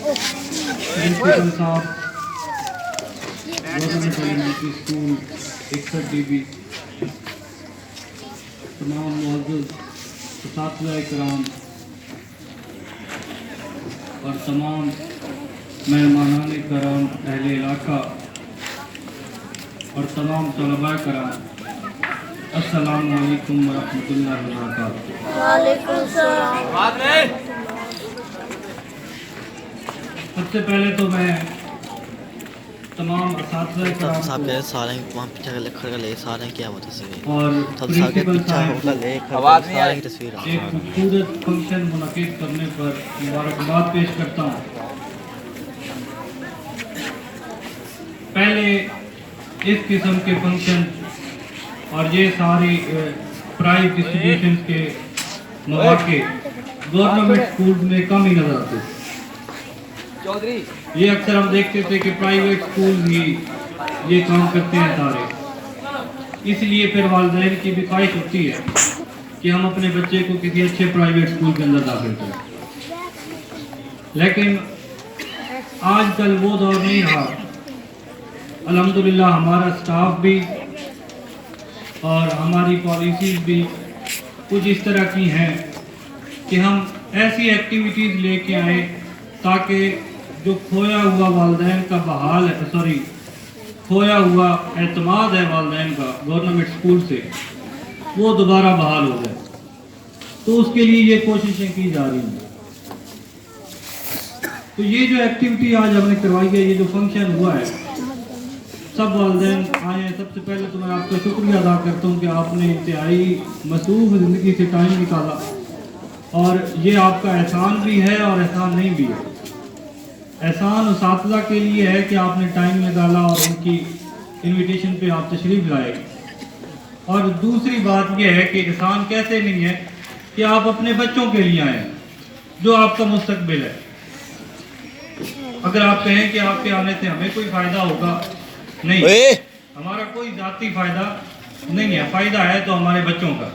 Principal साहब government elementary school 61 DB, तमाम मुअज़्ज़िज़ असातिज़ा इकराम और तमाम मेहमानान इकराम, अहले इलाका और तमाम तलबा कराम, अस्सलामु अलैकुम व रहमतुल्लाहि व बरकातुहू। वालेकुम सलाम। सबसे पहले तो मैं तमाम असातिज़ा कराम साहब के सारे वहाँ पीछे का लिखकर ले सारे क्या होता है और सब साहब के प्रिंसिपल पीछे साहब होगा को ले सारे की तस्वीर एक खूबसूरत फंक्शन मुनक़िद करने पर मुबारकबाद पेश करता हूँ। पहले इस किस्म के फंक्शन और ये सारी प्राइज डिस्ट्रीब्यूशन के मौके गवर्नमेंट स्कूल में कम ही नजर आते। ये अक्सर हम देखते थे कि प्राइवेट स्कूल ही ये काम करते हैं सारे, इसलिए फिर वालिदैन की भी ख्वाहिश होती है कि हम अपने बच्चे को किसी अच्छे प्राइवेट स्कूल के अंदर दाखिल करें, लेकिन आजकल वो दौर नहीं रहा। अल्हम्दुलिल्लाह हमारा स्टाफ भी और हमारी पॉलिसीज़ भी कुछ इस तरह की हैं कि हम ऐसी एक्टिविटीज़ लेके आएँ ताकि जो खोया हुआ वालिदैन का खोया हुआ एतमाद है वालिदैन का गवर्नमेंट स्कूल से, वो दोबारा बहाल हो जाए। तो उसके लिए ये कोशिशें की जा रही हैं। तो ये जो एक्टिविटी आज हमने करवाई है, ये जो फंक्शन हुआ है, सब वालिदैन आए हैं। सबसे पहले तो मैं आपका शुक्रिया अदा करता हूँ कि आपने इंतहाई मसरूफ़ ज़िंदगी से टाइम निकाला, और ये आपका एहसान भी है और एहसान नहीं भी है। एहसान उसातिज़ा के लिए है कि आपने टाइम निकाला और उनकी इनविटेशन पे आप तशरीफ़ लाए, और दूसरी बात यह है कि एहसान कैसे नहीं है कि आप अपने बच्चों के लिए आए जो आपका मुस्तकबिल है। अगर आप कहें कि आपके आने से हमें कोई फ़ायदा होगा, नहीं, हमारा कोई ज़ाती फ़ायदा नहीं है, फ़ायदा है तो हमारे बच्चों का।